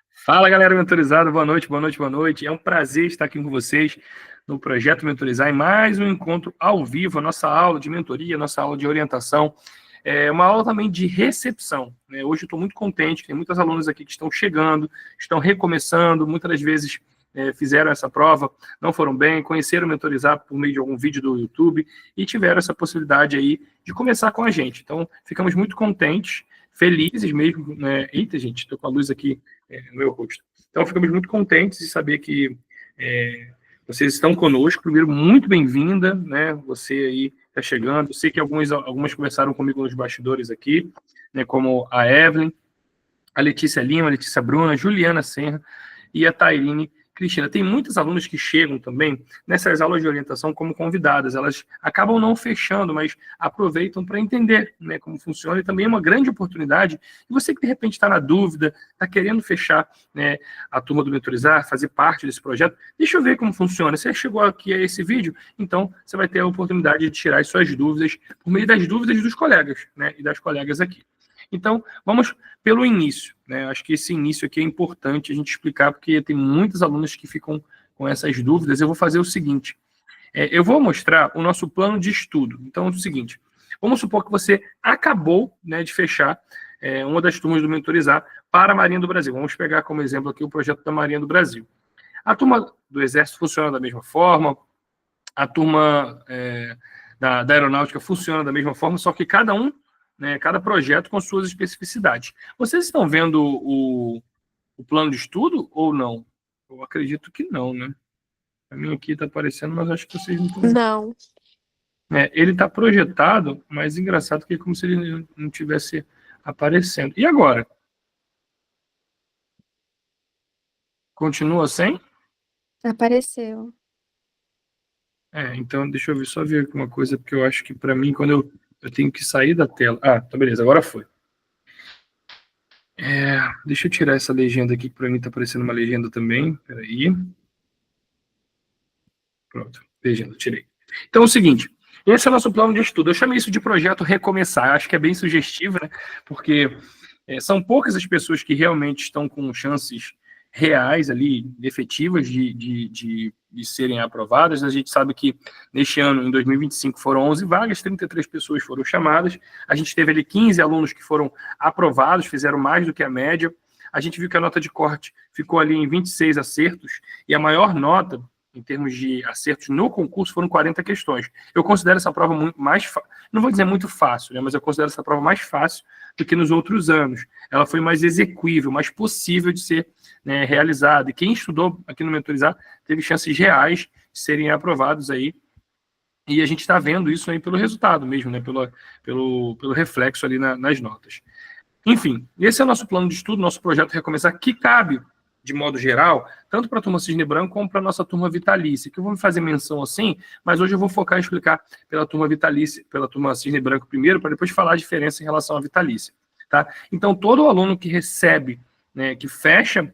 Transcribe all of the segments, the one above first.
Fala, galera mentorizada, boa noite, boa noite, boa noite. É um prazer estar aqui com vocês no Projeto Mentorizar, em mais um encontro ao vivo, a nossa aula de mentoria, nossa aula de orientação, uma aula também de recepção, né? Hoje eu estou muito contente, tem muitas alunas aqui que estão chegando, estão recomeçando, muitas das vezes fizeram essa prova, não foram bem, conheceram o Mentorizar por meio de algum vídeo do YouTube e tiveram essa possibilidade aí de começar com a gente. Então, ficamos muito contentes, felizes mesmo, né? Eita, gente, estou com a luz aqui no meu rosto. Então, ficamos muito contentes de saber que vocês estão conosco. Primeiro, muito bem-vinda, né? Você aí está chegando. Eu sei que algumas conversaram comigo nos bastidores aqui, né? Como a Evelyn, a Letícia Lima, a Letícia Bruna, a Juliana Senra e a Tairine Cristina. Tem muitos alunos que chegam também nessas aulas de orientação como convidadas. Elas acabam não fechando, mas aproveitam para entender, né, como funciona. E também é uma grande oportunidade. E você que, de repente, está na dúvida, está querendo fechar, né, a turma do Mentorizar, fazer parte desse projeto, deixa eu ver como funciona. Você chegou aqui a esse vídeo, então você vai ter a oportunidade de tirar as suas dúvidas por meio das dúvidas dos colegas, né, e das colegas aqui. Então, vamos pelo início, né? Acho que esse início aqui é importante a gente explicar, porque tem muitos alunos que ficam com essas dúvidas. Eu vou fazer o seguinte, eu vou mostrar o nosso plano de estudo. Então, é o seguinte, vamos supor que você acabou, né, de fechar uma das turmas do Mentorizar para a Marinha do Brasil. Vamos pegar como exemplo aqui o projeto da Marinha do Brasil. A turma do Exército funciona da mesma forma, a turma da Aeronáutica funciona da mesma forma, só que cada um, né, cada projeto com suas especificidades. Vocês estão vendo o plano de estudo ou não? Eu acredito que não, né? A minha aqui está aparecendo, mas acho que vocês não estão vendo. Não. Ele está projetado, mas engraçado que é como se ele não tivesse aparecendo. E agora? Continua sem? Apareceu. Então deixa eu só ver uma coisa, porque eu acho que para mim, quando eu tenho que sair da tela... Ah, tá, beleza, agora foi. Deixa eu tirar essa legenda aqui, que para mim está aparecendo uma legenda também. Peraí. Pronto, legenda, tirei. Então é o seguinte, esse é o nosso plano de estudo. Eu chamei isso de projeto Recomeçar. Eu acho que é bem sugestivo, né? Porque são poucas as pessoas que realmente estão com chances reais ali, efetivas, de serem aprovadas. A gente sabe que neste ano, em 2025, foram 11 vagas, 33 pessoas foram chamadas. A gente teve ali 15 alunos que foram aprovados, fizeram mais do que a média. A gente viu que a nota de corte ficou ali em 26 acertos, e a maior nota em termos de acertos no concurso, foram 40 questões. Eu considero essa prova muito mais, não vou dizer muito fácil, né, mas eu considero essa prova mais fácil do que nos outros anos. Ela foi mais execuível, mais possível de ser, né, realizada. E quem estudou aqui no Mentorizar teve chances reais de serem aprovados aí. E a gente está vendo isso aí pelo resultado mesmo, né, pelo reflexo ali nas notas. Enfim, esse é o nosso plano de estudo, nosso projeto Recomeçar, que cabe, de modo geral, tanto para a turma Cisne Branco como para a nossa turma Vitalícia, que eu vou fazer menção assim, mas hoje eu vou focar em explicar pela turma Vitalícia, pela turma Cisne Branco primeiro, para depois falar a diferença em relação à Vitalícia. Tá? Então, todo aluno que recebe, né, que fecha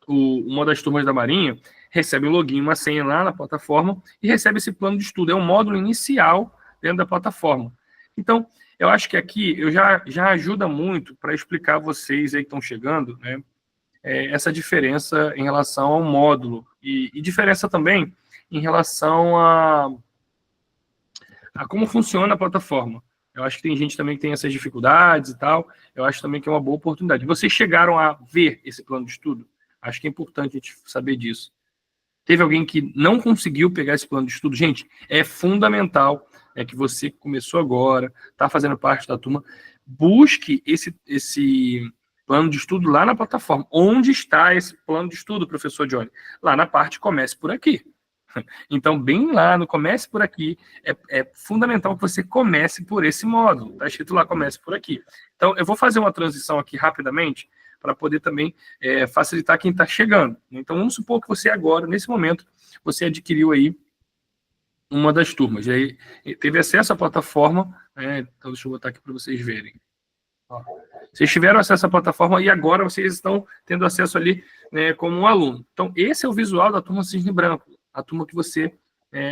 uma das turmas da Marinha, recebe um login, uma senha lá na plataforma e recebe esse plano de estudo. É um módulo inicial dentro da plataforma. Então, eu acho que aqui eu já ajuda muito para explicar a vocês aí que estão chegando, né, essa diferença em relação ao módulo e diferença também em relação a como funciona a plataforma. Eu acho que tem gente também que tem essas dificuldades e tal. Eu acho também que é uma boa oportunidade. Vocês chegaram a ver esse plano de estudo? Acho que é importante a gente saber disso. Teve alguém que não conseguiu pegar esse plano de estudo? Gente, é fundamental que você começou agora, está fazendo parte da turma, busque esse plano de estudo lá na plataforma. Onde está esse plano de estudo, professor Johnny? Lá na parte Comece por Aqui. Então, bem lá no Comece por Aqui, é fundamental que você comece por esse módulo. Está escrito lá Comece por Aqui. Então, eu vou fazer uma transição aqui rapidamente, para poder também facilitar quem está chegando. Então, vamos supor que você agora, nesse momento, você adquiriu aí uma das turmas, e aí teve acesso à plataforma, né? Então deixa eu botar aqui para vocês verem. Ó, vocês tiveram acesso à plataforma e agora vocês estão tendo acesso ali, né, como um aluno. Então, esse é o visual da turma Cisne Branco, a turma que você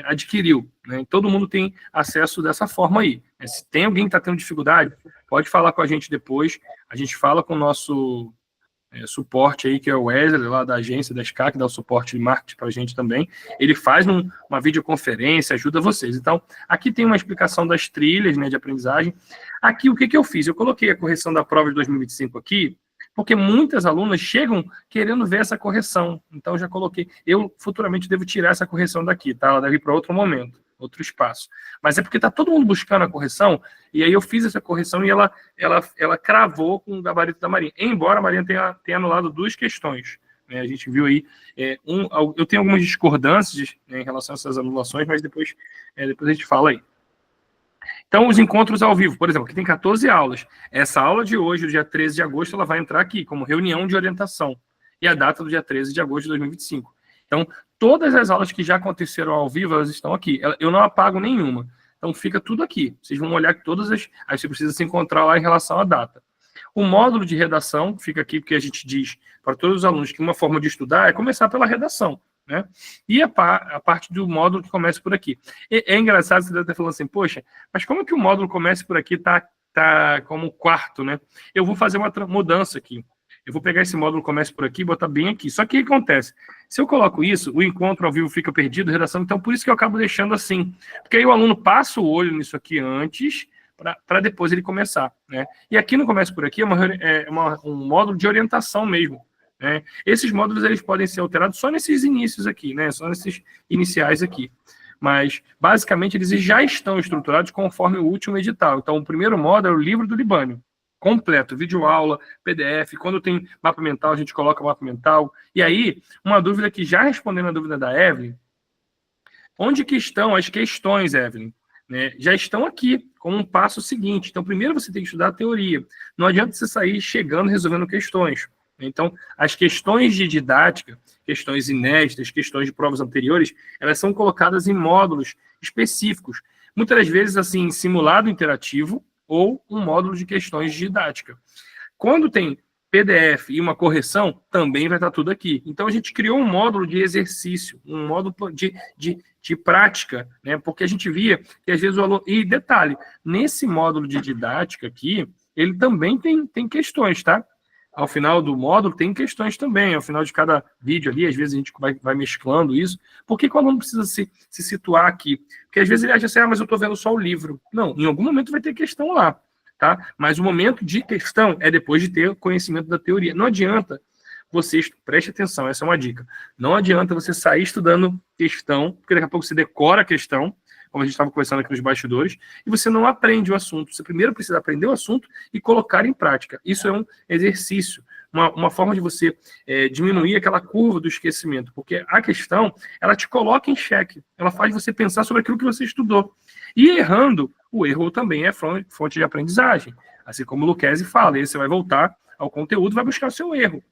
adquiriu. Né? Todo mundo tem acesso dessa forma aí. Se tem alguém que está tendo dificuldade, pode falar com a gente depois, a gente fala com o nosso suporte aí, que é o Wesley, lá da agência da SCA, que dá o suporte de marketing para a gente também. Ele faz uma videoconferência, ajuda vocês. Então, aqui tem uma explicação das trilhas, né, de aprendizagem. Aqui, o que eu fiz? Eu coloquei a correção da prova de 2025 aqui, porque muitas alunas chegam querendo ver essa correção. Então, eu já coloquei. Eu, futuramente, devo tirar essa correção daqui, tá? Ela deve ir para outro momento, outro espaço. Mas é porque está todo mundo buscando a correção, e aí eu fiz essa correção e ela cravou com o gabarito da Marinha. Embora a Marinha tenha anulado 2 questões. Né? A gente viu aí, eu tenho algumas discordâncias, né, em relação a essas anulações, mas depois a gente fala aí. Então, os encontros ao vivo, por exemplo, aqui tem 14 aulas. Essa aula de hoje, do dia 13 de agosto, ela vai entrar aqui como reunião de orientação. E a data do dia 13 de agosto de 2025. Então, todas as aulas que já aconteceram ao vivo, elas estão aqui. Eu não apago nenhuma. Então, fica tudo aqui. Vocês vão olhar que todas as... Aí você precisa se encontrar lá em relação à data. O módulo de redação fica aqui, porque a gente diz para todos os alunos que uma forma de estudar é começar pela redação. Né? E a parte do módulo que começa por aqui. É engraçado, você deve estar falando assim, poxa, mas como que o módulo começa por aqui tá como quarto, né? Eu vou fazer uma mudança aqui. Eu vou pegar esse módulo começa por aqui e botar bem aqui. Só que o que acontece? Se eu coloco isso, o encontro ao vivo fica perdido, redação, então por isso que eu acabo deixando assim. Porque aí o aluno passa o olho nisso aqui antes, para depois ele começar. Né? E aqui no começa por aqui um módulo de orientação mesmo. Né? Esses módulos eles podem ser alterados só nesses inícios aqui, né? Só nesses iniciais aqui. Mas, basicamente, eles já estão estruturados conforme o último edital. Então, o primeiro módulo é o livro do Libânio, completo, videoaula, PDF. Quando tem mapa mental, a gente coloca o mapa mental. E aí, uma dúvida que, já respondendo a dúvida da Evelyn, onde que estão as questões, Evelyn? Né? Já estão aqui, como um passo seguinte. Então, primeiro você tem que estudar a teoria. Não adianta você sair chegando resolvendo questões. Então, as questões de didática, questões inéditas, questões de provas anteriores, elas são colocadas em módulos específicos. Muitas das vezes, assim, simulado interativo ou um módulo de questões de didática. Quando tem PDF e uma correção, também vai estar tudo aqui. Então, a gente criou um módulo de exercício, um módulo de prática, né? Porque a gente via que, às vezes, o aluno... E, detalhe, nesse módulo de didática aqui, ele também tem questões, tá? Ao final do módulo tem questões também, ao final de cada vídeo ali, às vezes a gente vai mesclando isso. Por que o aluno precisa se situar aqui? Porque às vezes ele acha assim, mas eu estou vendo só o livro. Não, em algum momento vai ter questão lá, tá? Mas o momento de questão é depois de ter conhecimento da teoria. Não adianta vocês, preste atenção, essa é uma dica, não adianta você sair estudando questão, porque daqui a pouco você decora a questão, como a gente estava conversando aqui nos bastidores, e você não aprende o assunto. Você primeiro precisa aprender o assunto e colocar em prática. Isso é um exercício, uma forma de você diminuir aquela curva do esquecimento, porque a questão, ela te coloca em xeque, ela faz você pensar sobre aquilo que você estudou. E errando, o erro também é fonte de aprendizagem. Assim como o Lucchesi fala, aí você vai voltar ao conteúdo e vai buscar o seu erro.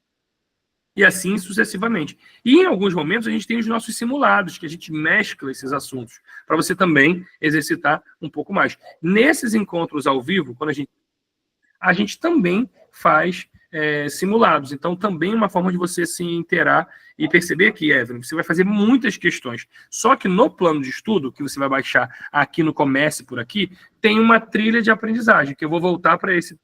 E assim sucessivamente. E em alguns momentos a gente tem os nossos simulados, que a gente mescla esses assuntos, para você também exercitar um pouco mais. Nesses encontros ao vivo, quando a gente também faz simulados. Então, também é uma forma de você se inteirar e perceber aqui, Evelyn, você vai fazer muitas questões. Só que no plano de estudo, que você vai baixar aqui no Comece por aqui, tem uma trilha de aprendizagem, que eu vou voltar para esse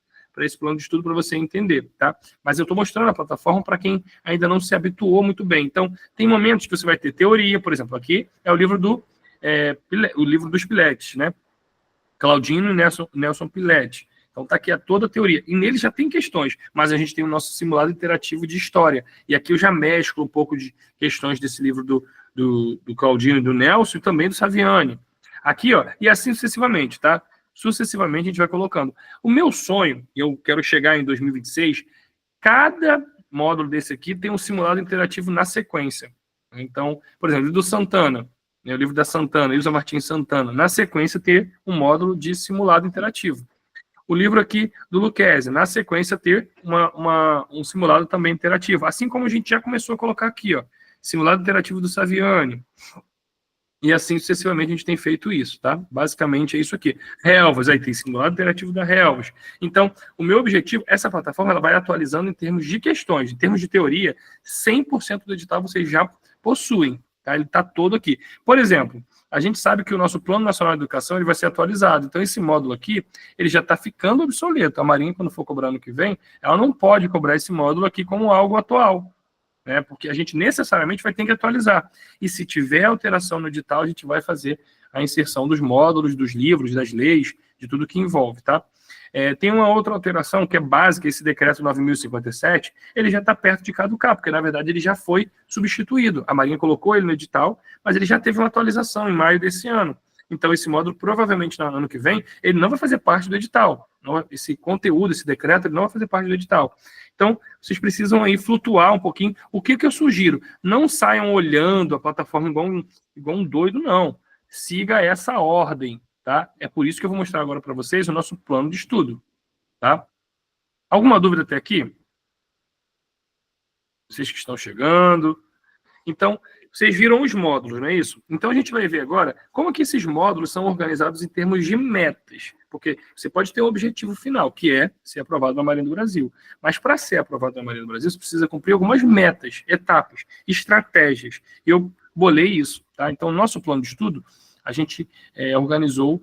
plano de estudo para você entender, tá? Mas eu estou mostrando a plataforma para quem ainda não se habituou muito bem. Então, tem momentos que você vai ter teoria, por exemplo, aqui é o livro dos Piletes, né? Claudino e Nelson Piletti. Então, está aqui toda a teoria. E nele já tem questões, mas a gente tem o nosso simulado interativo de história. E aqui eu já mesclo um pouco de questões desse livro do Claudino e do Nelson e também do Saviani. Aqui, ó, e assim sucessivamente, tá? Sucessivamente a gente vai colocando. O meu sonho, e eu quero chegar em 2026, cada módulo desse aqui tem um simulado interativo na sequência. Então, por exemplo, do Santana, o livro da Santana, Ilza Martins Santana, na sequência ter um módulo de simulado interativo. O livro aqui do Lucchesi, na sequência ter um simulado também interativo. Assim como a gente já começou a colocar aqui, ó, simulado interativo do Saviani. E assim sucessivamente a gente tem feito isso, tá? Basicamente é isso aqui. Relvas, aí tem simulado interativo da Relvas. Então, o meu objetivo, essa plataforma, ela vai atualizando em termos de questões, em termos de teoria, 100% do edital vocês já possuem, Tá? Ele está todo aqui. Por exemplo, a gente sabe que o nosso Plano Nacional de Educação ele vai ser atualizado. Então, esse módulo aqui, ele já está ficando obsoleto. A Marinha, quando for cobrar ano que vem, ela não pode cobrar esse módulo aqui como algo atual, né? Porque a gente necessariamente vai ter que atualizar. E se tiver alteração no edital, a gente vai fazer a inserção dos módulos, dos livros, das leis, de tudo que envolve, tá? Tem uma outra alteração que é básica, esse decreto 9.057, ele já está perto de caducar, porque na verdade ele já foi substituído. A Marinha colocou ele no edital, mas ele já teve uma atualização em maio desse ano. Então esse módulo, provavelmente no ano que vem, ele não vai fazer parte do edital. Esse conteúdo, esse decreto, ele não vai fazer parte do edital. Então, vocês precisam aí flutuar um pouquinho. O que eu sugiro? Não saiam olhando a plataforma igual um doido, não. Siga essa ordem. Tá? É por isso que eu vou mostrar agora para vocês o nosso plano de estudo. Tá? Alguma dúvida até aqui? Vocês que estão chegando. Então, vocês viram os módulos, não é isso? Então, a gente vai ver agora como que esses módulos são organizados em termos de metas. Porque você pode ter um objetivo final, que é ser aprovado na Marinha do Brasil. Mas, para ser aprovado na Marinha do Brasil, você precisa cumprir algumas metas, etapas, estratégias. E eu bolei isso. Tá? Então, o nosso plano de estudo, a gente organizou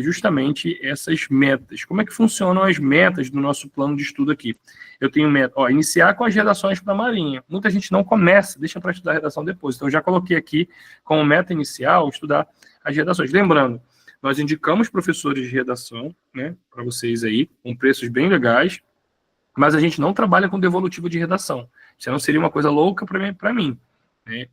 justamente essas metas. Como é que funcionam as metas do nosso plano de estudo aqui? Eu tenho meta, iniciar com as redações para a Marinha. Muita gente não começa, deixa para estudar a redação depois. Então, eu já coloquei aqui como meta inicial estudar as redações. Lembrando, nós indicamos professores de redação, né, para vocês aí, com preços bem legais, mas a gente não trabalha com devolutiva de redação. Isso não seria uma coisa louca para mim.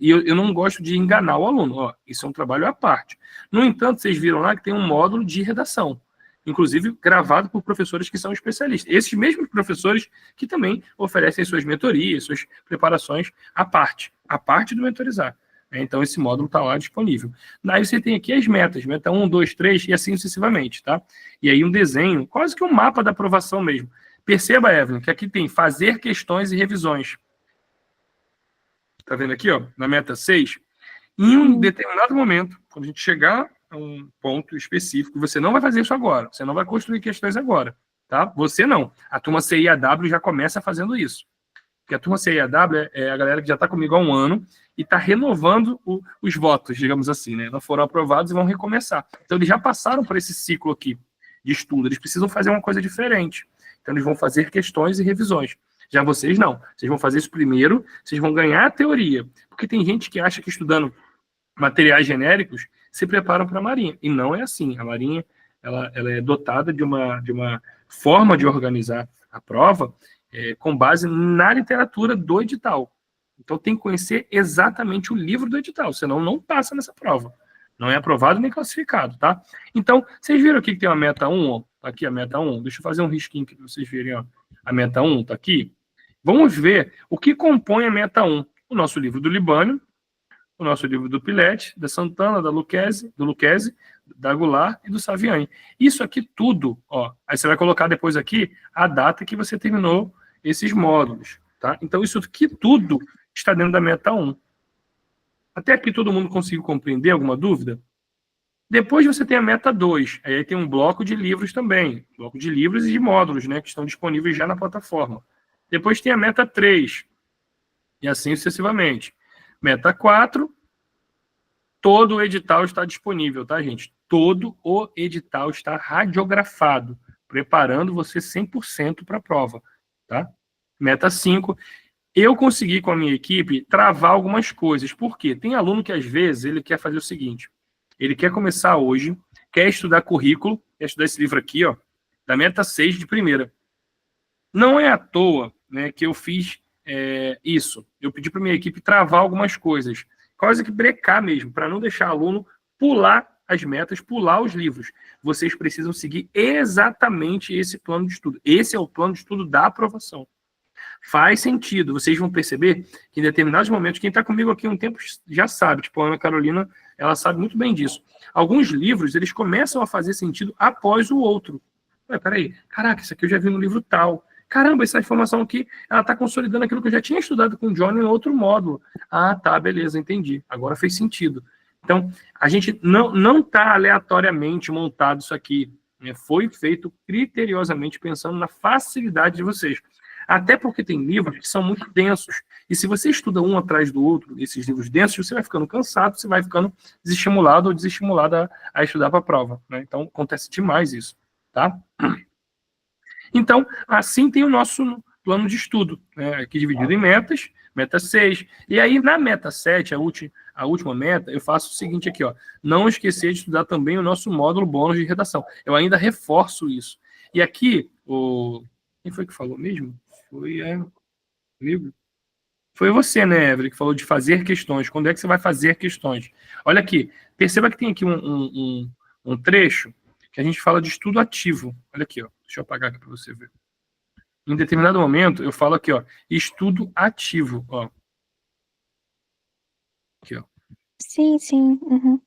E eu não gosto de enganar o aluno. Isso é um trabalho à parte. No entanto, vocês viram lá que tem um módulo de redação, inclusive gravado por professores que são especialistas. Esses mesmos professores que também oferecem suas mentorias, suas preparações à parte do mentorizar. Então, esse módulo está lá disponível. Aí você tem aqui as metas, meta 1, 2, 3 e assim sucessivamente. Tá? E aí um desenho, quase que um mapa da aprovação mesmo. Perceba, Evelyn, que aqui tem fazer questões e revisões. Tá vendo aqui, na meta 6? Em um determinado momento, quando a gente chegar a um ponto específico, você não vai fazer isso agora, você não vai construir questões agora, tá? Você não. A turma CIAW já começa fazendo isso. Porque a turma CIAW é a galera que já está comigo há um ano e está renovando os votos, digamos assim, né? Não foram aprovados e vão recomeçar. Então, eles já passaram por esse ciclo aqui de estudo. Eles precisam fazer uma coisa diferente. Então, eles vão fazer questões e revisões. Já vocês não. Vocês vão fazer isso primeiro, vocês vão ganhar a teoria. Porque tem gente que acha que estudando materiais genéricos se preparam para a Marinha. E não é assim. A Marinha ela é dotada de uma forma de organizar a prova com base na literatura do edital. Então tem que conhecer exatamente o livro do edital, senão não passa nessa prova. Não é aprovado nem classificado, tá? Então, vocês viram aqui que tem uma meta 1, ó. Tá aqui a meta 1. Deixa eu fazer um risquinho aqui para vocês verem, ó. A meta 1 tá aqui. Vamos ver o que compõe a meta 1. O nosso livro do Libânio, o nosso livro do Pilete, da Santana, do Lucchesi, da Goulart e do Saviani. Isso aqui tudo, ó. Aí você vai colocar depois aqui a data que você terminou esses módulos, tá? Então, isso aqui tudo está dentro da meta 1. Até aqui todo mundo conseguiu compreender? Alguma dúvida? Depois você tem a meta 2. Aí tem um bloco de livros também. Bloco de livros e de módulos, né? Que estão disponíveis já na plataforma. Depois tem a meta 3. E assim sucessivamente. Meta 4. Todo o edital está disponível, tá, gente? Todo o edital está radiografado, preparando você 100% para a prova, tá? Meta 5. Eu consegui, com a minha equipe, travar algumas coisas. Por quê? Tem aluno que, às vezes, ele quer fazer o seguinte. Ele quer começar hoje, quer estudar currículo, quer estudar esse livro aqui, ó, da meta 6 de primeira. Não é à toa, né, que eu fiz isso. Eu pedi para minha equipe travar algumas coisas. Quase que brecar mesmo, para não deixar aluno pular as metas, pular os livros. Vocês precisam seguir exatamente esse plano de estudo. Esse é o plano de estudo da aprovação. Faz sentido. Vocês vão perceber que em determinados momentos, quem está comigo aqui há um tempo já sabe, tipo a Ana Carolina, ela sabe muito bem disso. Alguns livros, eles começam a fazer sentido após o outro. Ué, peraí, caraca, isso aqui eu já vi no livro tal. Caramba, essa informação aqui, ela está consolidando aquilo que eu já tinha estudado com o Johnny em outro módulo. Ah, tá, beleza, entendi. Agora fez sentido. Então, a gente não está aleatoriamente montado isso aqui. Foi feito criteriosamente pensando na facilidade de vocês. Até porque tem livros que são muito densos. E se você estuda um atrás do outro, esses livros densos, você vai ficando cansado, você vai ficando desestimulado ou desestimulada a estudar para a prova, né? Então, acontece demais isso, tá? Então, assim tem o nosso plano de estudo, né? Aqui dividido em metas, meta 6. E aí, na meta 7, a última meta, eu faço o seguinte aqui, ó. Não esquecer de estudar também o nosso módulo bônus de redação. Eu ainda reforço isso. E aqui, quem foi que falou mesmo? Comigo? Foi você, né, Evelyn, que falou de fazer questões. Quando é que você vai fazer questões? Olha aqui, perceba que tem aqui um trecho que a gente fala de estudo ativo. Olha aqui, ó. Deixa eu apagar aqui para você ver. Em determinado momento, eu falo aqui, ó, estudo ativo, ó. Aqui, ó. Sim, sim. Uhum.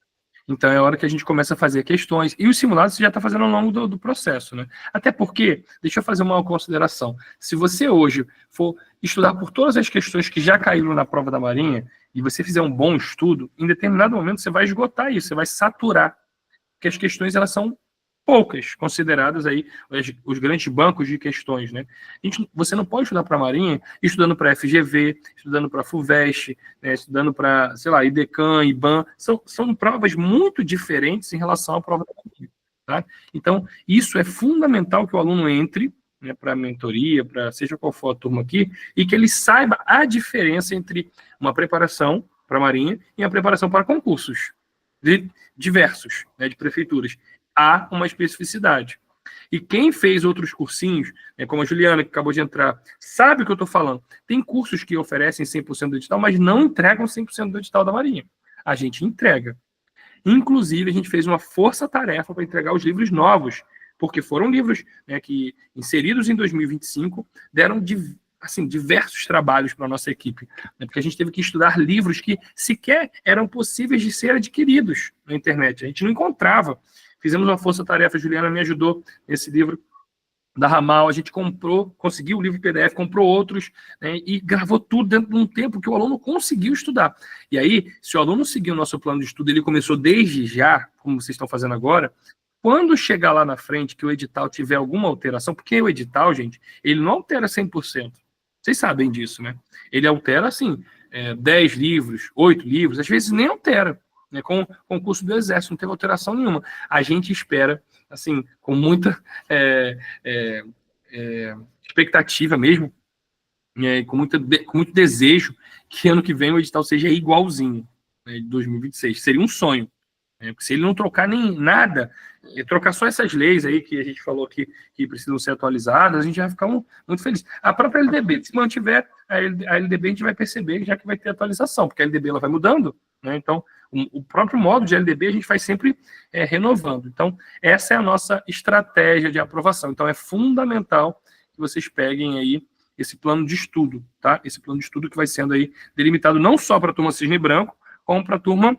Então é a hora que a gente começa a fazer questões. E os simulados você já está fazendo ao longo do processo, né? Até porque, deixa eu fazer uma consideração. Se você hoje for estudar por todas as questões que já caíram na prova da Marinha, e você fizer um bom estudo, em determinado momento você vai esgotar isso, você vai saturar. Porque as questões, elas são poucas, consideradas aí os grandes bancos de questões, né? Você não pode estudar para a Marinha estudando para FGV, estudando para FUVEST, né, estudando para, sei lá, IDECAM, IBAN, são provas muito diferentes em relação à prova da Marinha, tá? Então, isso é fundamental que o aluno entre, né, para a mentoria, para seja qual for a turma aqui, e que ele saiba a diferença entre uma preparação para a Marinha e a preparação para concursos diversos, né, de prefeituras. Há uma especificidade. E quem fez outros cursinhos, né, como a Juliana, que acabou de entrar, sabe o que eu estou falando. Tem cursos que oferecem 100% do edital, mas não entregam 100% do edital da Marinha. A gente entrega. Inclusive, a gente fez uma força-tarefa para entregar os livros novos, porque foram livros, né, que, inseridos em 2025, deram assim, diversos trabalhos para a nossa equipe, né, porque a gente teve que estudar livros que sequer eram possíveis de ser adquiridos na internet. A gente não encontrava. Fizemos uma força-tarefa, a Juliana me ajudou nesse livro da Ramal, a gente conseguiu o livro PDF, comprou outros, né, e gravou tudo dentro de um tempo que o aluno conseguiu estudar. E aí, se o aluno seguir o nosso plano de estudo, ele começou desde já, como vocês estão fazendo agora, quando chegar lá na frente que o edital tiver alguma alteração, porque o edital, gente, ele não altera 100%. Vocês sabem disso, né? Ele altera, assim, 10 livros, 8 livros, às vezes nem altera. Né? Com o concurso do Exército, não teve alteração nenhuma. A gente espera, assim, com muita expectativa mesmo, com muito desejo, que ano que vem o edital seja igualzinho, né, de 2026. Seria um sonho. Porque se ele não trocar nem nada, trocar só essas leis aí que a gente falou que precisam ser atualizadas, a gente vai ficar muito feliz. A própria LDB, se mantiver a LDB, a gente vai perceber já que vai ter atualização, porque a LDB ela vai mudando, né? Então, o próprio modo de LDB a gente vai sempre renovando. Então, essa é a nossa estratégia de aprovação. Então, é fundamental que vocês peguem aí esse plano de estudo, tá? Esse plano de estudo que vai sendo aí delimitado não só para a turma Cisne Branco, como para a turma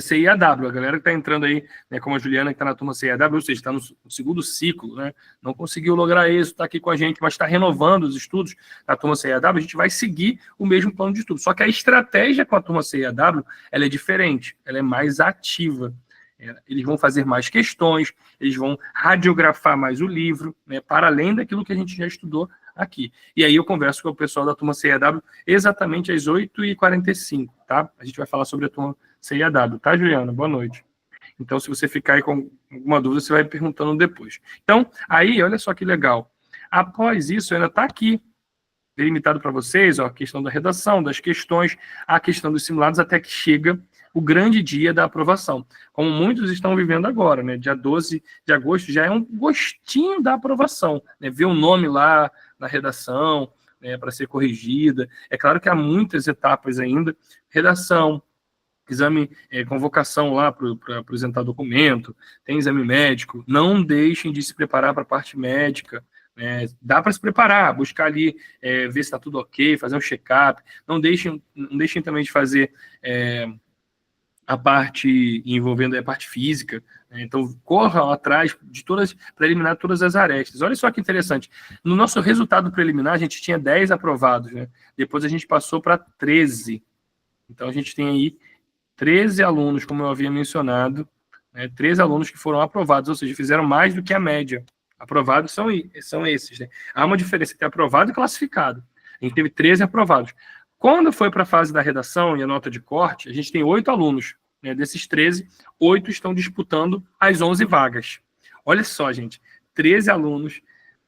CIAW, a galera que está entrando aí, né, como a Juliana que está na turma CIAW, ou seja, está no segundo ciclo, né, não conseguiu lograr isso, está aqui com a gente, mas está renovando os estudos da turma CIAW, a gente vai seguir o mesmo plano de estudo. Só que a estratégia com a turma CIAW, ela é diferente, ela é mais ativa. Eles vão fazer mais questões, eles vão radiografar mais o livro, né, para além daquilo que a gente já estudou aqui. E aí eu converso com o pessoal da turma CIAW exatamente às 8h45, tá? A gente vai falar sobre a turma CIAW, tá, Juliana? Boa noite. Então, se você ficar aí com alguma dúvida, você vai perguntando depois. Então, aí, olha só que legal. Após isso, ainda está aqui, delimitado para vocês, ó, a questão da redação, das questões, a questão dos simulados, até que chega o grande dia da aprovação. Como muitos estão vivendo agora, né? Dia 12 de agosto já é um gostinho da aprovação, né? Ver o nome lá na redação, né, para ser corrigida. É claro que há muitas etapas ainda. Redação, exame, convocação lá para apresentar documento, tem exame médico. Não deixem de se preparar para a parte médica. Dá para se preparar, buscar ali, ver se está tudo ok, fazer um check-up. Não deixem também de fazer a parte envolvendo a parte física. Né? Então, corram atrás de todas, para eliminar todas as arestas. Olha só que interessante. No nosso resultado preliminar, a gente tinha 10 aprovados. Né? Depois a gente passou para 13. Então, a gente tem aí 13 alunos, como eu havia mencionado, né? 13 alunos que foram aprovados, ou seja, fizeram mais do que a média Aprovados são esses, né? Há uma diferença entre aprovado e classificado. A gente teve 13 aprovados. Quando foi para a fase da redação e a nota de corte, a gente tem 8 alunos. Né? Desses 13, 8 estão disputando as 11 vagas. Olha só, gente, 13 alunos,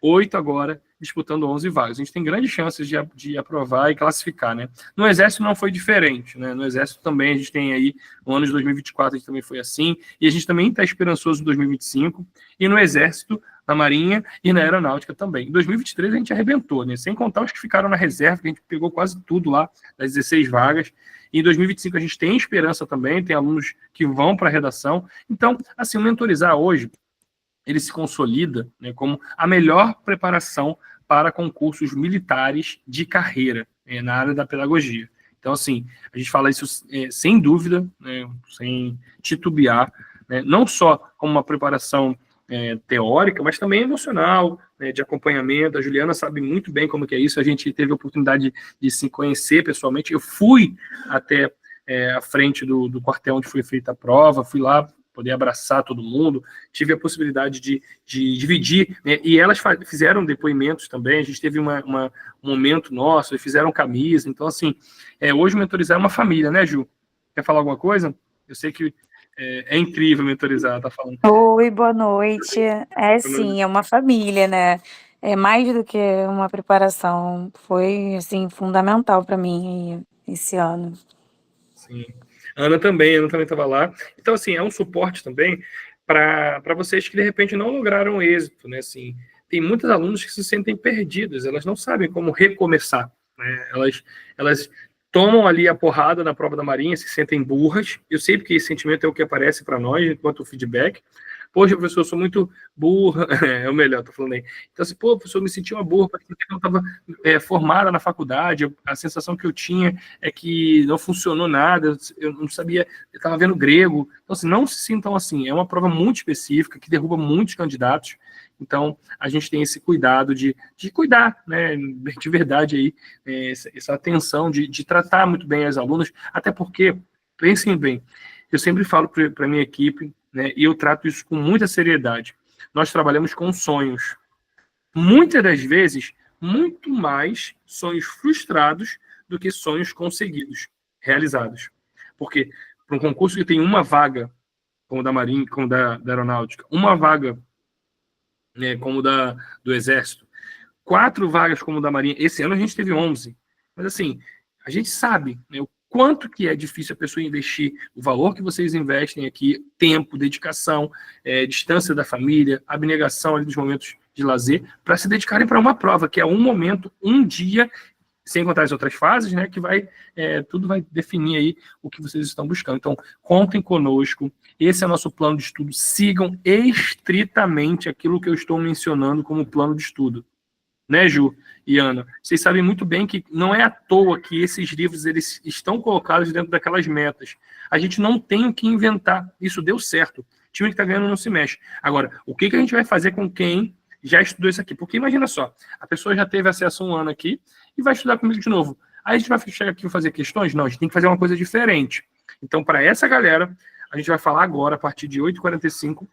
8 agora disputando 11 vagas. A gente tem grandes chances de aprovar e classificar, né? No Exército não foi diferente, né? No Exército também a gente tem aí, no ano de 2024 a gente também foi assim, e a gente também está esperançoso em 2025, e no Exército, na Marinha e na Aeronáutica também. Em 2023 a gente arrebentou, né? Sem contar os que ficaram na reserva, que a gente pegou quase tudo lá, das 16 vagas. E em 2025 a gente tem esperança também, tem alunos que vão para a redação. Então, assim, o Mentorizar hoje, ele se consolida, né, como a melhor preparação para concursos militares de carreira, na área da pedagogia. Então, assim, a gente fala isso sem dúvida, né, sem titubear, né, não só como uma preparação teórica, mas também emocional, né, de acompanhamento. A Juliana sabe muito bem como que é isso. A gente teve a oportunidade de se conhecer pessoalmente. Eu fui até a frente do quartel onde foi feita a prova, fui lá poder abraçar todo mundo, tive a possibilidade de dividir, né, e elas fizeram depoimentos também, a gente teve um momento nosso, fizeram camisa, então assim, hoje Mentorizar é uma família, né, Ju? Quer falar alguma coisa? Eu sei que é incrível Mentorizar, tá falando. Oi, boa noite. Sim, é uma família, né? É mais do que uma preparação. Foi, assim, fundamental para mim esse ano. Sim. Ana também estava lá. Então, assim, é um suporte também para vocês que, de repente, não lograram êxito, né? Assim, tem muitos alunos que se sentem perdidos, elas não sabem como recomeçar, né? Elas tomam ali a porrada na prova da Marinha, se sentem burras. Eu sei porque esse sentimento é o que aparece para nós enquanto feedback. Poxa, professor, eu sou muito burra. É o melhor, tô falando aí. Então, assim, pô, professor, eu me senti uma burra, porque eu não estava formada na faculdade, a sensação que eu tinha é que não funcionou nada, eu não sabia, eu estava vendo grego. Então, assim, não se sintam assim, é uma prova muito específica, que derruba muitos candidatos. Então, a gente tem esse cuidado de cuidar, né, de verdade aí, essa atenção de tratar muito bem as alunas, até porque, pensem bem, eu sempre falo para a minha equipe, né, e eu trato isso com muita seriedade. Nós trabalhamos com sonhos. Muitas das vezes, muito mais sonhos frustrados do que sonhos conseguidos, realizados. Porque para um concurso que tem uma vaga, como da Marinha, como da Aeronáutica, uma vaga, né, como do Exército, 4 vagas como da Marinha, esse ano a gente teve 11. Mas assim, a gente sabe, né, o quanto que é difícil a pessoa investir o valor que vocês investem aqui, tempo, dedicação, distância da família, abnegação ali dos momentos de lazer, para se dedicarem para uma prova, que é um momento, um dia, sem contar as outras fases, né, que tudo vai definir aí o que vocês estão buscando. Então, contem conosco, esse é o nosso plano de estudo, sigam estritamente aquilo que eu estou mencionando como plano de estudo. Né, Ju e Ana? Vocês sabem muito bem que não é à toa que esses livros eles estão colocados dentro daquelas metas. A gente não tem o que inventar. Isso deu certo. O time que está ganhando não se mexe. Agora, o que a gente vai fazer com quem já estudou isso aqui? Porque imagina só, a pessoa já teve acesso a um ano aqui e vai estudar comigo de novo. Aí a gente vai chegar aqui e fazer questões? Não, a gente tem que fazer uma coisa diferente. Então, para essa galera, a gente vai falar agora, a partir de 8h45,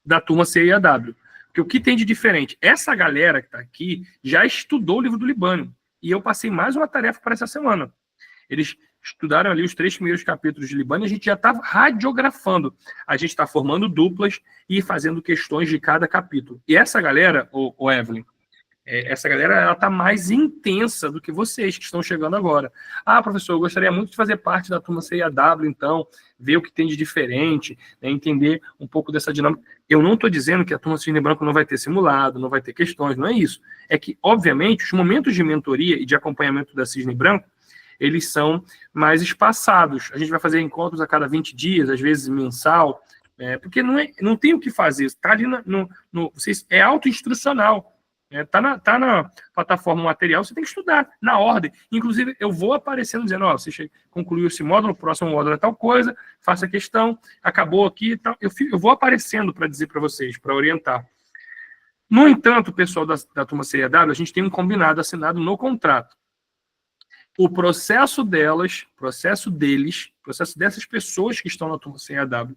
da turma CIAW. Porque o que tem de diferente? Essa galera que está aqui já estudou o livro do Libânio. E eu passei mais uma tarefa para essa semana. Eles estudaram ali os 3 primeiros capítulos de Libânio e a gente já estava radiografando. A gente está formando duplas e fazendo questões de cada capítulo. E essa galera, o Evelyn, essa galera ela está mais intensa do que vocês que estão chegando agora. Ah, professor, eu gostaria muito de fazer parte da turma CIAW, então, ver o que tem de diferente, né, entender um pouco dessa dinâmica. Eu não estou dizendo que a turma Cisne Branco não vai ter simulado, não vai ter questões, não é isso. É que, obviamente, os momentos de mentoria e de acompanhamento da Cisne Branco, eles são mais espaçados. A gente vai fazer encontros a cada 20 dias, às vezes mensal, porque não tem o que fazer. Está ali é autoinstrucional. Tá na plataforma material, você tem que estudar na ordem. Inclusive, eu vvou aparecendo dizendo, você concluiu esse módulo, o próximo módulo é tal coisa, faça a questão, acabou aqui e tal. Eu vou aparecendo para dizer para vocês, para orientar. No entanto, o pessoal da turma CIAW, a gente tem um combinado assinado no contrato. O processo processo dessas pessoas que estão na turma CIAW,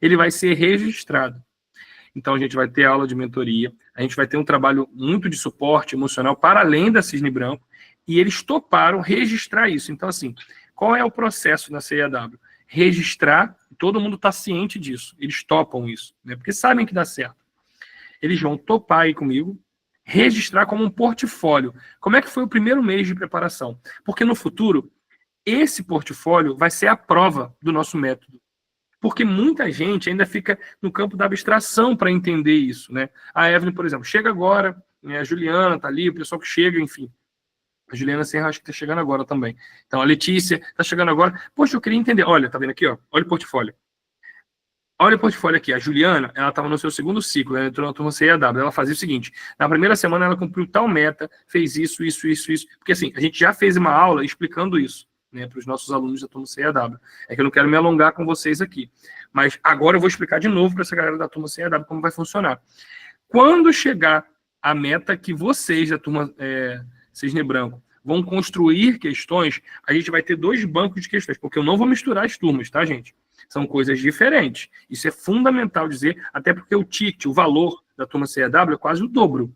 ele vai ser registrado. Então, a gente vai ter aula de mentoria, a gente vai ter um trabalho muito de suporte emocional para além da Cisne Branco, e eles toparam registrar isso. Então, assim, qual é o processo na CEAW? Registrar, todo mundo está ciente disso, eles topam isso, né? Porque sabem que dá certo. Eles vão topar aí comigo, registrar como um portfólio. Como é que foi o primeiro mês de preparação? Porque no futuro, esse portfólio vai ser a prova do nosso método. Porque muita gente ainda fica no campo da abstração para entender isso, né? A Evelyn, por exemplo, chega agora, né? A Juliana está ali, o pessoal que chega, enfim. A Juliana Serra acho que está chegando agora também. Então, a Letícia está chegando agora. Poxa, eu queria entender. Olha, tá vendo aqui, ó? Olha o portfólio. Olha o portfólio aqui. A Juliana, ela estava no seu segundo ciclo, ela entrou na turma CEAW. Ela fazia o seguinte: na primeira semana ela cumpriu tal meta, fez isso. Porque assim, a gente já fez uma aula explicando isso, né, para os nossos alunos da turma CEAW. É que eu não quero me alongar com vocês aqui. Mas agora eu vou explicar de novo para essa galera da turma CEAW como vai funcionar. Quando chegar a meta que vocês da turma Cisne Branco vão construir questões, a gente vai ter 2 bancos de questões, porque eu não vou misturar as turmas, tá, gente? São coisas diferentes. Isso é fundamental dizer, até porque o ticket, o valor da turma CEAW é quase o dobro.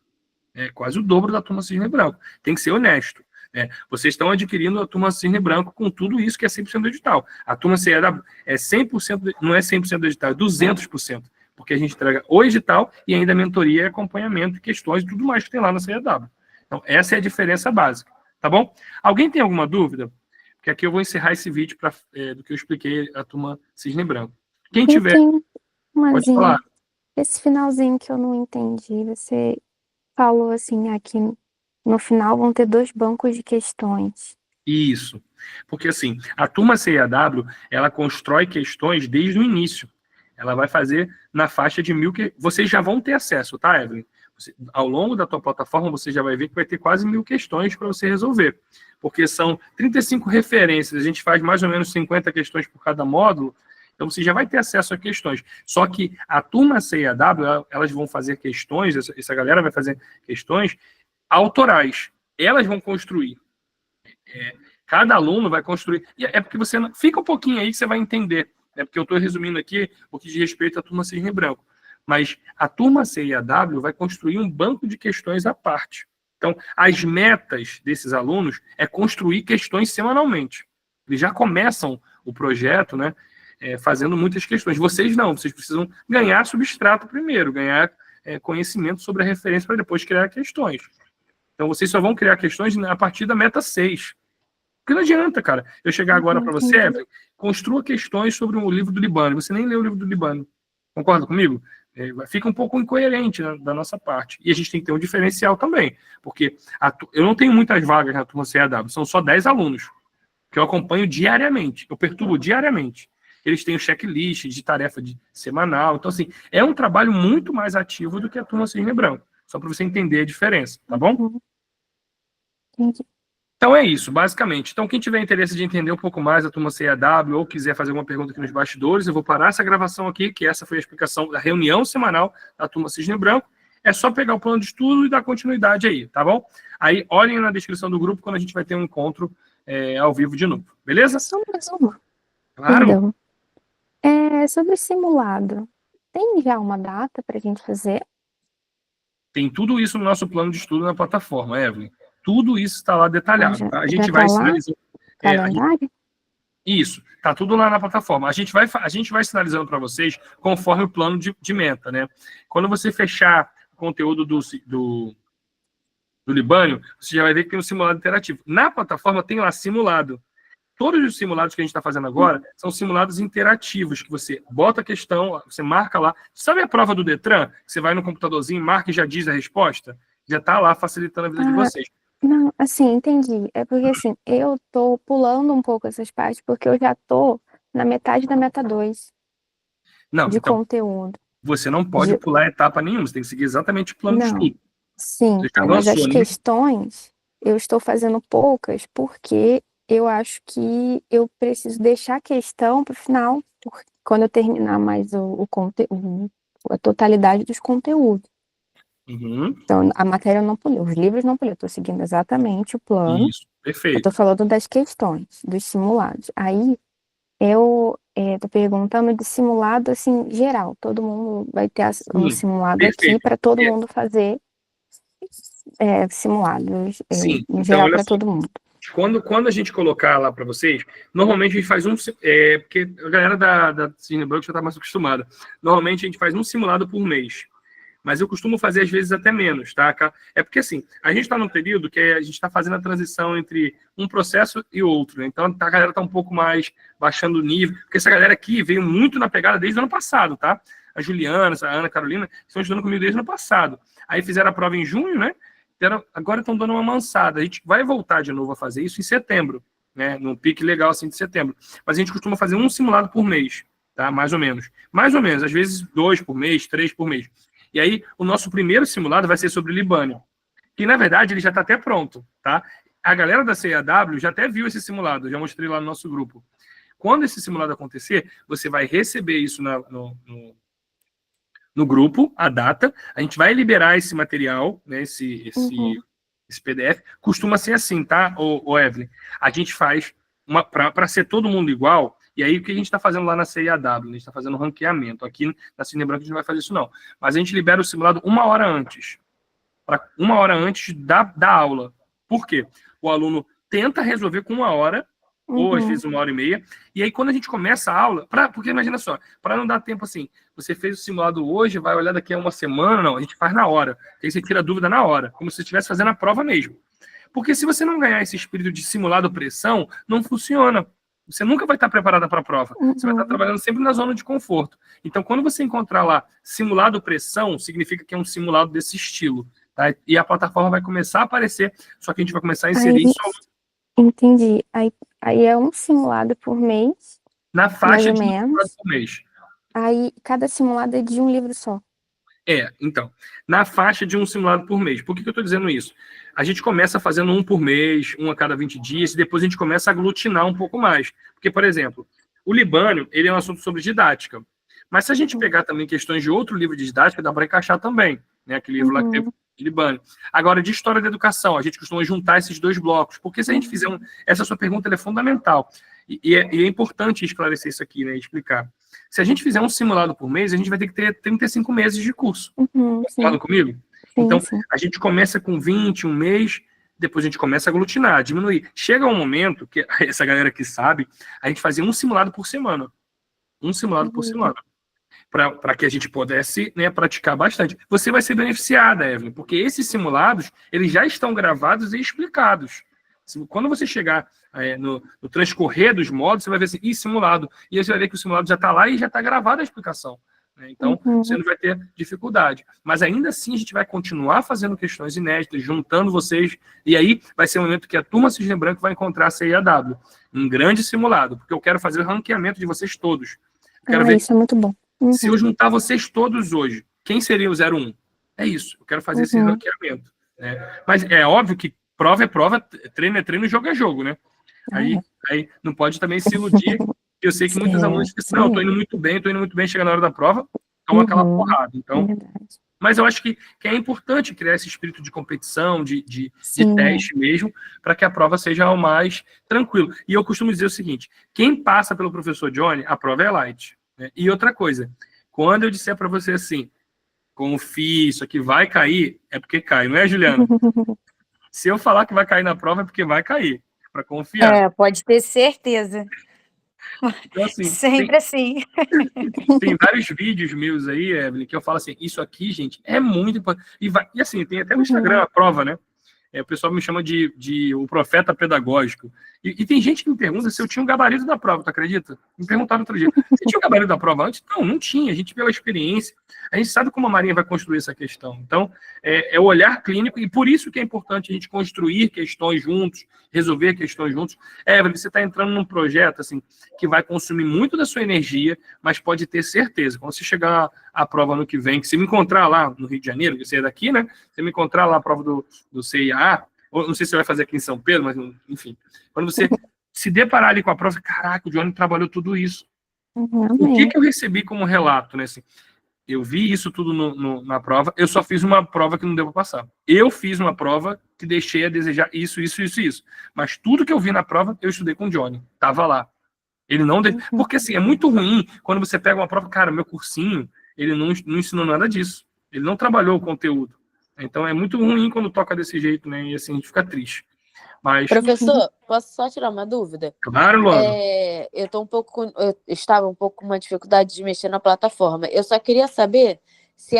É quase o dobro da turma Cisne Branco. Tem que ser honesto. Né? Vocês estão adquirindo a turma Cisne Branco com tudo isso que é 100% do edital. A turma CEAW é 100%, não é 100% do edital, é 200%. Porque a gente entrega o edital e ainda mentoria, acompanhamento, questões e tudo mais que tem lá na CEAW. Então, essa é a diferença básica. Tá bom? Alguém tem alguma dúvida? Porque aqui eu vou encerrar esse vídeo do que eu expliquei a turma Cisne Branco. Quem tiver, pode falar. Esse finalzinho que eu não entendi, você falou assim, aqui no final vão ter 2 bancos de questões. Isso. Porque assim, a turma CEAW, ela constrói questões desde o início. Ela vai fazer na faixa de 1000 que vocês já vão ter acesso, tá, Evelyn? Ao longo da tua plataforma, você já vai ver que vai ter quase 1000 questões para você resolver. Porque são 35 referências, a gente faz mais ou menos 50 questões por cada módulo, então você já vai ter acesso a questões. Só que a turma CEAW, elas vão fazer questões, essa galera vai fazer questões autorais. Elas vão construir. Cada aluno vai construir. E é porque você não... Fica um pouquinho aí que você vai entender. Né? Porque eu estou resumindo aqui o que diz respeito à turma Cisne Branco. Mas a turma CEAW vai construir um banco de questões à parte. Então, as metas desses alunos é construir questões semanalmente. Eles já começam o projeto, né, fazendo muitas questões. Vocês não, vocês precisam ganhar substrato primeiro, ganhar conhecimento sobre a referência para depois criar questões. Então, vocês só vão criar questões a partir da meta 6. Porque não adianta, cara, eu chegar agora para você, Evelyn, construa questões sobre o livro do Libânio. Você nem leu o livro do Libânio. Concorda comigo? Fica um pouco incoerente, né, da nossa parte. E a gente tem que ter um diferencial também. Porque eu não tenho muitas vagas na turma CEAW, são só 10 alunos que eu acompanho diariamente. Eu perturbo diariamente. Eles têm o checklist de tarefa semanal. Então, assim, é um trabalho muito mais ativo do que a turma Cisne Branco. Só para você entender a diferença, tá bom? Entendi. Então é isso, basicamente. Então, quem tiver interesse de entender um pouco mais da turma CEAW ou quiser fazer alguma pergunta aqui nos bastidores, eu vou parar essa gravação aqui, que essa foi a explicação da reunião semanal da turma Cisne Branco. É só pegar o plano de estudo e dar continuidade aí, tá bom? Aí, olhem na descrição do grupo quando a gente vai ter um encontro ao vivo de novo, beleza? Só mais uma. Claro. Sobre o simulado, tem já uma data para a gente fazer? Tem tudo isso no nosso plano de estudo na plataforma, Evelyn. Tudo isso está lá detalhado. Tá? A gente vai sinalizando. Calendário? Isso, tá tudo lá na plataforma. A gente vai sinalizando para vocês conforme o plano de meta, né? Quando você fechar o conteúdo do Libânio, você já vai ver que tem um simulado interativo. Na plataforma tem lá simulado. Todos os simulados que a gente está fazendo agora são simulados interativos, que você bota a questão, você marca lá. Sabe a prova do Detran? Você vai no computadorzinho, marca e já diz a resposta? Já está lá facilitando a vida de vocês. Não, assim, entendi. É porque, assim, eu tô pulando um pouco essas partes, porque eu já tô na metade da meta 2 de conteúdo. Você não pode pular etapa nenhuma, você tem que seguir exatamente o plano de estudo. Sim, mas as questões, eu estou fazendo poucas, porque eu acho que eu preciso deixar a questão para o final, quando eu terminar mais o conteúdo, a totalidade dos conteúdos. Então, a matéria eu não pulei, os livros não pulei, eu estou seguindo exatamente o plano. Isso, perfeito. Eu estou falando das questões, dos simulados. Aí, Eu tô perguntando de simulado, assim, geral. Todo mundo vai ter um simulado aqui perfeito. para todo mundo fazer simulados Sim, em então geral olha para só. todo mundo. Quando a gente colocar lá para vocês, normalmente a gente faz porque a galera da Cinebrand já está mais acostumada. Normalmente a gente faz um simulado por mês. Mas eu costumo fazer às vezes até menos, tá? É porque assim, a gente está num período que a gente está fazendo a transição entre um processo e outro, né? Então a galera está um pouco mais baixando o nível, porque essa galera aqui veio muito na pegada desde o ano passado, tá? A Juliana, a Ana Carolina estão estudando comigo desde o ano passado. Aí fizeram a prova em junho, né? Agora estão dando uma mansada. A gente vai voltar de novo a fazer isso em setembro, né? Num pique legal assim de setembro. Mas a gente costuma fazer um simulado por mês, tá? Mais ou menos. Mais ou menos, às vezes 2 por mês, 3 por mês. E aí, o nosso primeiro simulado vai ser sobre Libânio, que, na verdade, ele já está até pronto, tá? A galera da CAW já até viu esse simulado, já mostrei lá no nosso grupo. Quando esse simulado acontecer, você vai receber isso no grupo, a data, a gente vai liberar esse material, né, esse PDF. Costuma ser assim, tá, ô Evelyn? A gente faz para ser todo mundo igual. E aí, o que a gente está fazendo lá na CIAW? A gente está fazendo ranqueamento. Aqui na Cinebranca a gente não vai fazer isso, não. Mas a gente libera o simulado 1 hora antes. Uma hora antes da aula. Por quê? O aluno tenta resolver com 1 hora, ou às vezes 1h30. E aí, quando a gente começa a aula, porque imagina só, para não dar tempo assim, você fez o simulado hoje, vai olhar daqui a uma semana, não, a gente faz na hora. Aí você tira a dúvida na hora, como se você estivesse fazendo a prova mesmo. Porque se você não ganhar esse espírito de simulado pressão, não funciona. Você nunca vai estar preparada para a prova. Você vai estar trabalhando sempre na zona de conforto. Então, quando você encontrar lá simulado pressão, significa que é um simulado desse estilo. Tá? E a plataforma vai começar a aparecer, só que a gente vai começar a inserir isso. Entendi. Aí é um simulado por mês. Na faixa de um simulado por mês. Aí cada simulado é de um livro só. Então, na faixa de um simulado por mês. Por que eu estou dizendo isso? A gente começa fazendo um por mês, um a cada 20 dias, e depois a gente começa a aglutinar um pouco mais. Porque, por exemplo, o Libânio, ele é um assunto sobre didática. Mas se a gente pegar também questões de outro livro de didática, dá para encaixar também, né? Aquele livro lá que teve de Libânio. Agora, de história da educação, a gente costuma juntar esses dois blocos. Porque se a gente fizer essa sua pergunta ela é fundamental. E é importante esclarecer isso aqui, né? Explicar. Se a gente fizer um simulado por mês, a gente vai ter que ter 35 meses de curso. Concorda comigo? Então, a gente começa com 20, um mês, depois a gente começa a aglutinar, diminuir. Chega um momento, que essa galera que sabe, a gente fazia um simulado por semana. Um simulado por semana. Para que a gente pudesse, né, praticar bastante. Você vai ser beneficiada, Evelyn, porque esses simulados, eles já estão gravados e explicados. Quando você chegar no transcorrer dos módulos, você vai ver assim, simulado. E aí você vai ver que o simulado já está lá e já está gravada a explicação. Né? Então, você não vai ter dificuldade. Mas ainda assim, a gente vai continuar fazendo questões inéditas, juntando vocês. E aí vai ser o momento que a turma Cisne Branco vai encontrar a CIAW. Um grande simulado, porque eu quero fazer o ranqueamento de vocês todos. Quero ver isso é muito bom. Se eu juntar vocês todos hoje, quem seria o 01? É isso. Eu quero fazer esse ranqueamento. Né? Mas é óbvio que prova é prova, treino é treino, jogo é jogo, né? Aí não pode também se iludir. Eu sei que muitos alunos dizem, não, estou indo muito bem, chega na hora da prova, toma aquela porrada. Então, mas eu acho que é importante criar esse espírito de competição, de teste mesmo, para que a prova seja o mais tranquilo. E eu costumo dizer o seguinte, quem passa pelo professor Johnny, a prova é light. Né? E outra coisa, quando eu disser para você assim, confie, isso aqui vai cair, é porque cai, não é, Juliana? Se eu falar que vai cair na prova, é porque vai cair, para confiar. Pode ter certeza. Então, assim, sempre assim. Tem vários vídeos meus aí, Evelyn, que eu falo assim, isso aqui, gente, é muito importante. E assim, tem até no Instagram a prova, né? O pessoal me chama de o profeta pedagógico. E tem gente que me pergunta se eu tinha um gabarito da prova, tu acredita? Me perguntaram outro dia, você tinha um gabarito da prova antes? Não tinha. A gente pela experiência, a gente sabe como a Marinha vai construir essa questão. Então, é o olhar clínico, e por isso que é importante a gente construir questões juntos, resolver questões juntos. Evelyn, você está entrando num projeto assim, que vai consumir muito da sua energia, mas pode ter certeza, quando você chegar à prova no que vem, que você me encontrar lá no Rio de Janeiro, que você é daqui, né? Você me encontrar lá a prova do CIA, ou não sei se você vai fazer aqui em São Pedro, mas enfim. Quando você se deparar ali com a prova, caraca, o Johnny trabalhou tudo isso. O que eu recebi como relato, né? Assim, eu vi isso tudo na prova, eu só fiz uma prova que não deu para passar. Eu fiz uma prova que deixei a desejar isso. Mas tudo que eu vi na prova, eu estudei com o Johnny. Tava lá. Ele não deve... Porque, assim, é muito ruim quando você pega uma prova... Cara, meu cursinho, ele não ensinou nada disso. Ele não trabalhou o conteúdo. Então, é muito ruim quando toca desse jeito, né? E, assim, a gente fica triste. Mas... Professor, posso só tirar uma dúvida? Claro, Luana. Eu estava um pouco com uma dificuldade de mexer na plataforma. Eu só queria saber se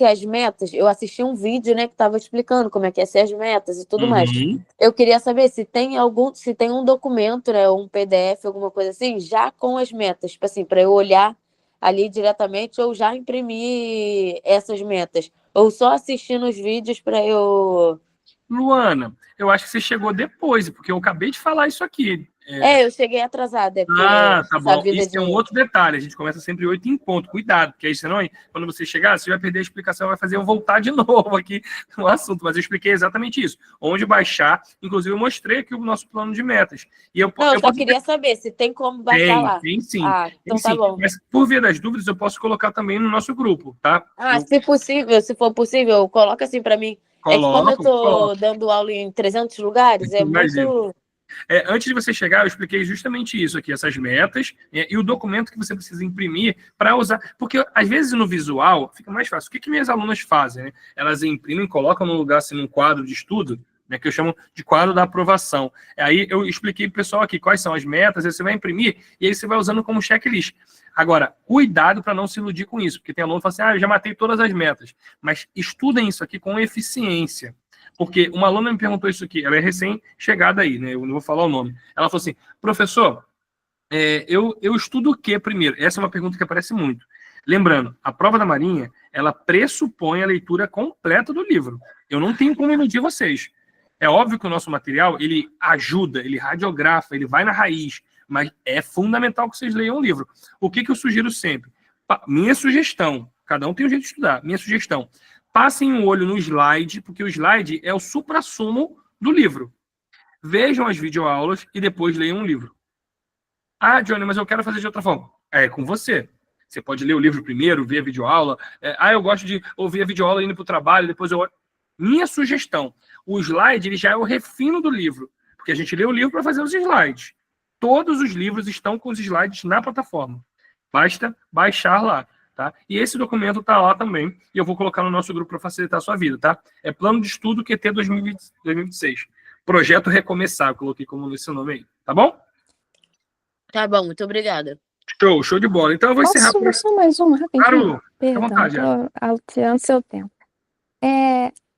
as metas... Eu assisti um vídeo, né, que estava explicando como é que ia ser as metas e tudo mais. Eu queria saber se tem um documento, né, um PDF, alguma coisa assim, já com as metas, tipo assim, para eu olhar ali diretamente ou já imprimir essas metas. Ou só assistindo os vídeos para eu... Luana, eu acho que você chegou depois, porque eu acabei de falar isso aqui. Eu cheguei atrasada. Tá bom. Isso é um outro detalhe. A gente começa sempre 8 em ponto. Cuidado, porque aí senão, quando você chegar, você vai perder a explicação, vai fazer eu voltar de novo aqui no assunto. Mas eu expliquei exatamente isso. Onde baixar, inclusive eu mostrei aqui o nosso plano de metas. E eu só queria saber se tem como baixar lá. Tem sim. Então tá bom. Mas por via das dúvidas, eu posso colocar também no nosso grupo, tá? Se for possível, coloca assim para mim. Como eu tô dando aula em 300 lugares, é muito... Antes de você chegar, eu expliquei justamente isso aqui, essas metas, e o documento que você precisa imprimir para usar. Porque, às vezes, no visual, fica mais fácil. O que minhas alunas fazem? Né? Elas imprimem, colocam num lugar, assim, num quadro de estudo, né, que eu chamo de quadro da aprovação. Aí eu expliquei para o pessoal aqui quais são as metas, aí você vai imprimir, e aí você vai usando como checklist. Agora, cuidado para não se iludir com isso, porque tem aluno que fala assim, eu já matei todas as metas. Mas estudem isso aqui com eficiência. Porque uma aluna me perguntou isso aqui, ela é recém-chegada aí, né? Eu não vou falar o nome. Ela falou assim, professor, eu estudo o que primeiro? Essa é uma pergunta que aparece muito. Lembrando, a prova da Marinha, ela pressupõe a leitura completa do livro. Eu não tenho como iludir vocês. É óbvio que o nosso material, ele ajuda, ele radiografa, ele vai na raiz, mas é fundamental que vocês leiam o livro. O que eu sugiro sempre? Minha sugestão, cada um tem um jeito de estudar, minha sugestão, passem um olho no slide, porque o slide é o suprassumo do livro. Vejam as videoaulas e depois leiam um livro. Johnny, mas eu quero fazer de outra forma. É com você. Você pode ler o livro primeiro, ver a videoaula. Eu gosto de ouvir a videoaula indo para o trabalho, depois eu... Minha sugestão, o slide ele já é o refino do livro, porque a gente lê o livro para fazer os slides. Todos os livros estão com os slides na plataforma. Basta baixar lá. Tá? E esse documento está lá também, e eu vou colocar no nosso grupo para facilitar a sua vida, tá? É Plano de Estudo QT 2026. Projeto Recomeçar, eu coloquei como esse nome aí, tá bom? Tá bom, muito obrigada. Show de bola. Então eu vou encerrar por aqui. Só mais uma, rapidinho. Claro, perdão, vontade, tô alterando seu tempo.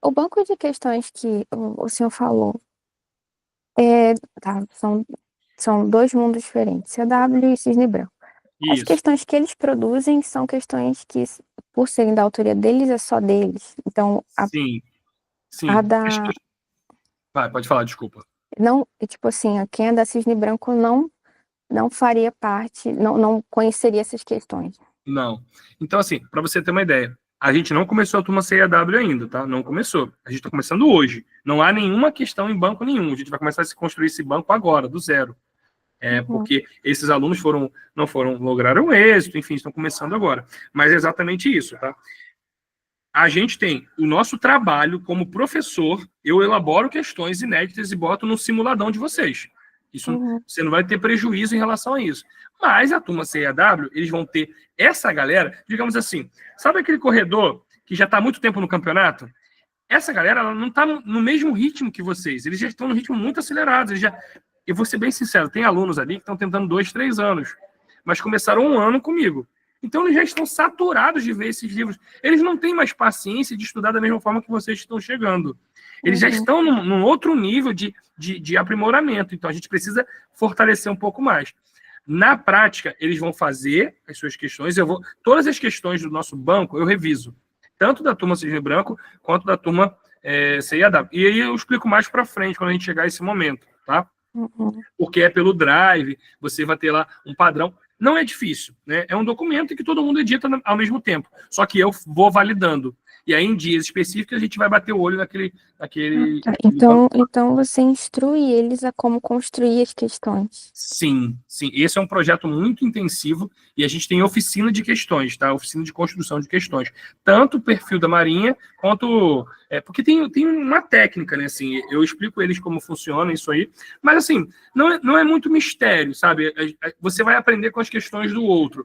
O banco de questões que o senhor falou, são dois mundos diferentes, CW e Cisne Branco. As questões que eles produzem são questões que, por serem da autoria deles, é só deles. Então, Sim. a da... Vai, pode falar, desculpa. Não, tipo assim, quem é da Cisne Branco não faria parte, não conheceria essas questões. Não. Então, assim, para você ter uma ideia, a gente não começou a turma CEAW ainda, tá? Não começou. A gente está começando hoje. Não há nenhuma questão em banco nenhum. A gente vai começar a se construir esse banco agora, do zero. Porque esses alunos lograram êxito, enfim, estão começando agora. Mas é exatamente isso, tá? A gente tem o nosso trabalho como professor, eu elaboro questões inéditas e boto no simuladão de vocês. Isso, você não vai ter prejuízo em relação a isso. Mas a turma CEAW, eles vão ter essa galera, digamos assim, sabe aquele corredor que já está há muito tempo no campeonato? Essa galera ela não está no mesmo ritmo que vocês, eles já estão no ritmo muito acelerado, eu vou ser bem sincero, tem alunos ali que estão tentando 2, 3 anos, mas começaram 1 ano comigo. Então, eles já estão saturados de ver esses livros. Eles não têm mais paciência de estudar da mesma forma que vocês estão chegando. Eles já estão num outro nível de aprimoramento. Então, a gente precisa fortalecer um pouco mais. Na prática, eles vão fazer as suas questões. Todas as questões do nosso banco, eu reviso. Tanto da turma Cisne Branco, quanto da turma CIAW. E aí eu explico mais para frente, quando a gente chegar a esse momento, tá? Porque é pelo Drive, você vai ter lá um padrão. Não é difícil, né? É um documento que todo mundo edita ao mesmo tempo. Só que eu vou validando. E aí, em dias específicos, a gente vai bater o olho naquele Então você instrui eles a como construir as questões. Sim. Esse é um projeto muito intensivo e a gente tem oficina de questões, tá? Oficina de construção de questões. Tanto o perfil da Marinha, quanto... porque tem uma técnica, né? Assim, eu explico eles como funciona isso aí, mas, assim, não é muito mistério, sabe? Você vai aprender com as questões do outro.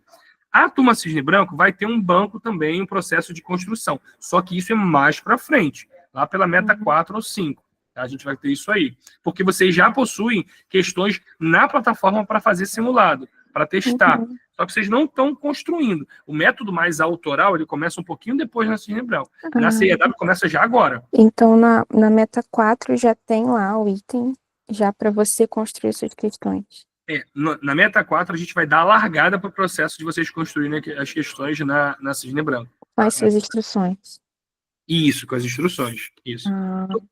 A turma Cisne Branco vai ter um banco também, um processo de construção. Só que isso é mais para frente, lá pela meta 4 ou 5. Tá? A gente vai ter isso aí. Porque vocês já possuem questões na plataforma para fazer simulado, para testar. Só que vocês não estão construindo. O método mais autoral, ele começa um pouquinho depois na Cisne Branco. Na CEW começa já agora. Então, na meta 4 já tem lá o item, já para você construir suas questões. Na meta 4, a gente vai dar a largada para o processo de vocês construírem as questões na Cisne Branco. Com as suas instruções. Isso, com as instruções. Isso.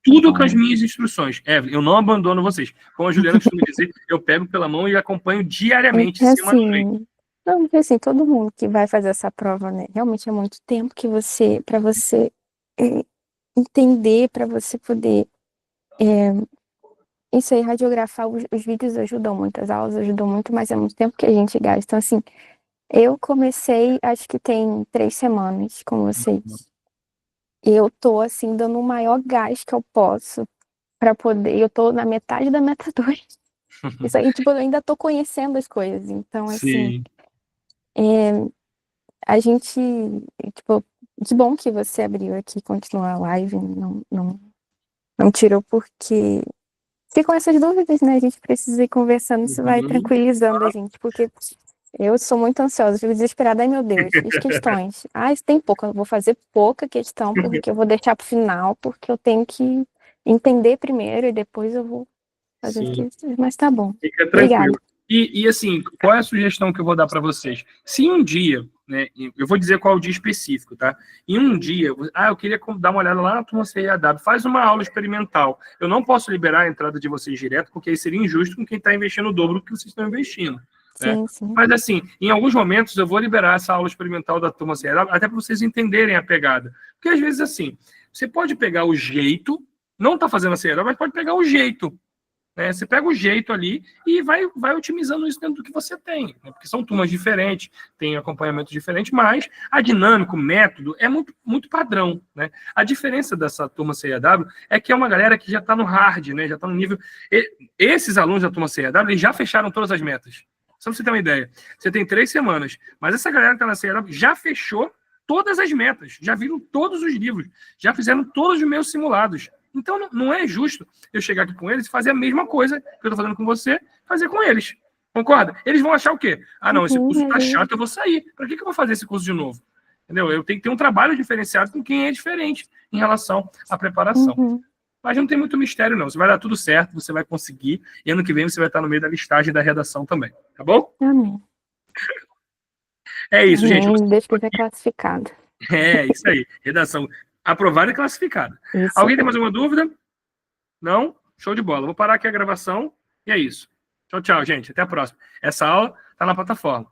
Tudo com as minhas instruções. Eu não abandono vocês. Como a Juliana costuma dizer, eu pego pela mão e acompanho diariamente, semanalmente. Não, porque assim, todo mundo que vai fazer essa prova, né? Realmente é muito tempo para você entender, para você poder... Isso aí, radiografar, os vídeos ajudam muito, as aulas ajudam muito, mas é muito tempo que a gente gasta. Então, assim, eu comecei, acho que tem 3 semanas com vocês. E eu tô, assim, dando o maior gás que eu posso para poder... Eu tô na metade da meta 2. Isso aí, tipo, eu ainda tô conhecendo as coisas. Então, assim, a gente... Tipo, que bom que você abriu aqui, continuar a live, não tirou, porque... Ficam essas dúvidas, né? A gente precisa ir conversando, isso vai tranquilizando a gente, porque eu sou muito ansiosa, fico desesperada. Ai, meu Deus, as questões. Isso tem pouca, eu vou fazer pouca questão, porque eu vou deixar pro final, porque eu tenho que entender primeiro e depois eu vou fazer as questões. Mas tá bom. Fica tranquilo. E assim, qual é a sugestão que eu vou dar para vocês? Se um dia, né, eu vou dizer qual é o dia específico, tá? Em um dia, eu queria dar uma olhada lá na turma CEAW, faz uma aula experimental. Eu não posso liberar a entrada de vocês direto, porque aí seria injusto com quem está investindo o dobro do que vocês estão investindo. Né? Sim. Mas assim, em alguns momentos eu vou liberar essa aula experimental da turma CEAW, até para vocês entenderem a pegada. Porque às vezes assim, você pode pegar o jeito, não está fazendo a CEAW, mas pode pegar o jeito. Você pega o jeito ali e vai otimizando isso dentro do que você tem, né? Porque são turmas diferentes, tem acompanhamento diferente, mas a dinâmica, o método é muito, muito padrão, né? A diferença dessa turma CEAW é que é uma galera que já está no hard, né? Já está no nível... Esses alunos da turma CEAW, eles já fecharam todas as metas. Só para você ter uma ideia. Você tem 3 semanas, mas essa galera que está na CEAW já fechou todas as metas, já viram todos os livros, já fizeram todos os meus simulados. Então, não é justo eu chegar aqui com eles e fazer a mesma coisa que eu estou fazendo com você, fazer com eles. Concorda? Eles vão achar o quê? Não, esse curso tá chato, eu vou sair. Para que eu vou fazer esse curso de novo? Entendeu? Eu tenho que ter um trabalho diferenciado com quem é diferente em relação à preparação. Mas não tem muito mistério, não. Você vai dar tudo certo, você vai conseguir. E ano que vem você vai estar no meio da listagem da redação também. Tá bom? Amém. É isso, gente. Deus quiser classificado. Isso aí. Redação aprovada e classificada. Isso. Alguém tem mais alguma dúvida? Não? Show de bola. Vou parar aqui a gravação e é isso. Tchau, gente. Até a próxima. Essa aula está na plataforma.